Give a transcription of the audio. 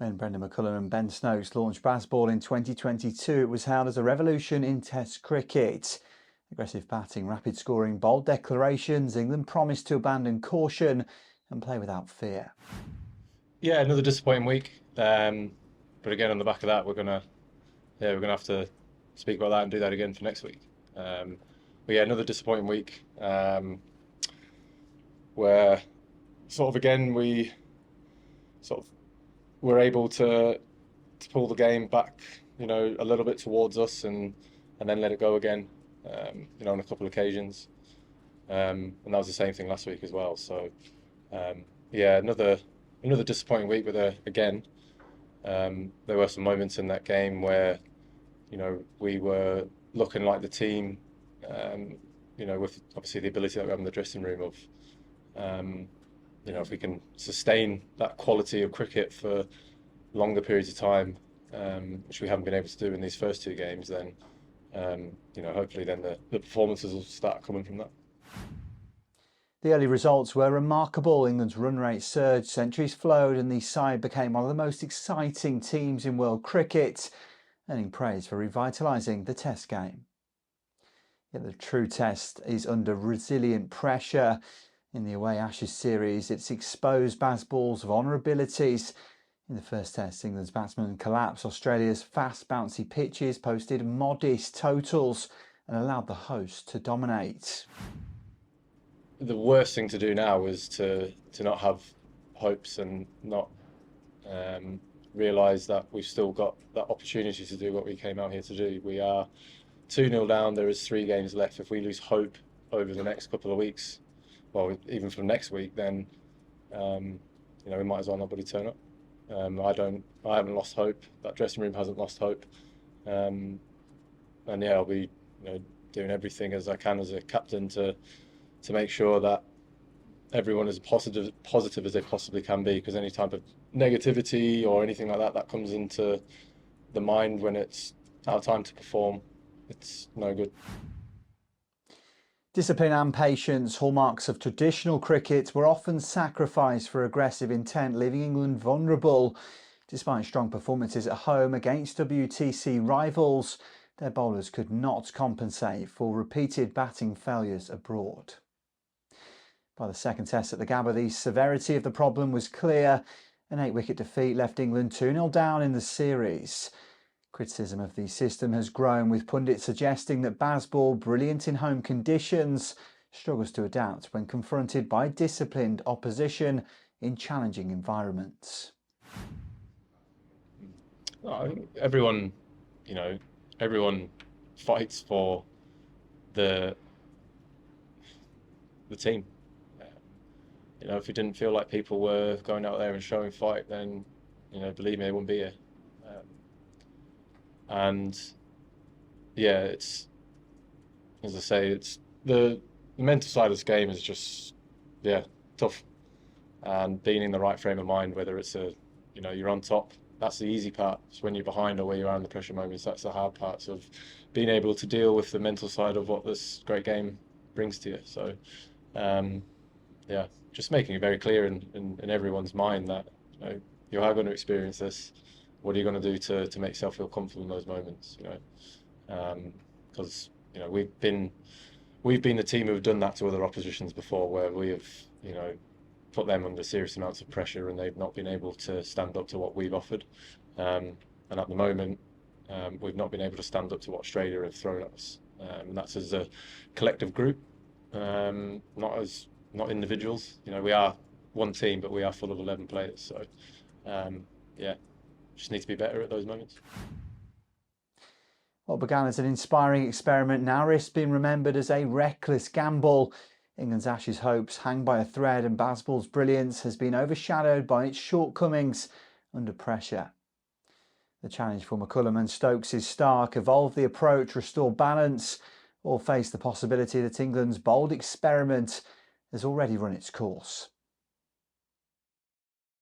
When Brendon McCullum and Ben Stokes launched Bazball in 2022, it was hailed as a revolution in Test cricket. Aggressive batting, rapid scoring, bold declarations, England promised to abandon caution and play without fear. Yeah, another disappointing week. But again, on the back of that, we're gonna have to speak about that and do that again for next week. Um, but yeah, another disappointing week where sort of again we sort of were able to pull the game back, a little bit towards us and then let it go again, on a couple of occasions. And that was the same thing last week as well. So yeah, another disappointing week. But again, there were some moments in that game where we were looking like the team, with obviously the ability that we have in the dressing room of, if we can sustain that quality of cricket for longer periods of time, which we haven't been able to do in these first two games, then hopefully then the performances will start coming from that. The early results were remarkable. England's run rate surged, centuries flowed, and the side became one of the most exciting teams in world cricket, earning praise for revitalising the Test game. Yet the true test is under resilient pressure. In the away Ashes series, it's exposed Bazball's vulnerabilities. In the first test, England's batsmen collapsed. Australia's fast, bouncy pitches posted modest totals and allowed the host to dominate. The worst thing to do now is to not have hopes and not realise that we've still got that opportunity to do what we came out here to do. We are 2-0 down. There is 3 games left. If we lose hope over the next couple of weeks, well, even from next week, then we might as well not bloody turn up. I haven't lost hope. That dressing room hasn't lost hope. And yeah, I'll be doing everything as I can as a captain to make sure that everyone is positive as they possibly can be, because any type of negativity or anything like that comes into the mind when it's our time to perform, it's no good. Discipline and patience, hallmarks of traditional cricket, were often sacrificed for aggressive intent, leaving England vulnerable. Despite strong performances at home against WTC rivals, their bowlers could not compensate for repeated batting failures abroad. By the second test at the Gabba, the severity of the problem was clear. An 8-wicket defeat left England 2-0 down in the series. Criticism of the system has grown, with pundits suggesting that Bazball, brilliant in home conditions, struggles to adapt when confronted by disciplined opposition in challenging environments. I think everyone fights for the team. If we didn't feel like people were going out there and showing fight, then believe me, they wouldn't be here. And yeah, it's, as I say, it's the mental side of this game is just tough, and being in the right frame of mind, whether it's you're on top, that's the easy part. It's when you're behind or where you are in the pressure moments, that's the hard parts of being able to deal with the mental side of what this great game brings to you. So yeah, just making it very clear in everyone's mind that you are going to experience this. What are you going to do to make yourself feel comfortable in those moments? Because we've been the team who've done that to other oppositions before, where we have put them under serious amounts of pressure and they've not been able to stand up to what we've offered. And at the moment, we've not been able to stand up to what Australia have thrown at us. And that's as a collective group, not individuals. We are one team, but we are full of 11 players. So yeah, just need to be better at those moments. What began as an inspiring experiment now risks being remembered as a reckless gamble. England's Ashes hopes hang by a thread, and Bazball's brilliance has been overshadowed by its shortcomings under pressure. The challenge for McCullum and Stokes is stark: evolve the approach, restore balance, or face the possibility that England's bold experiment has already run its course.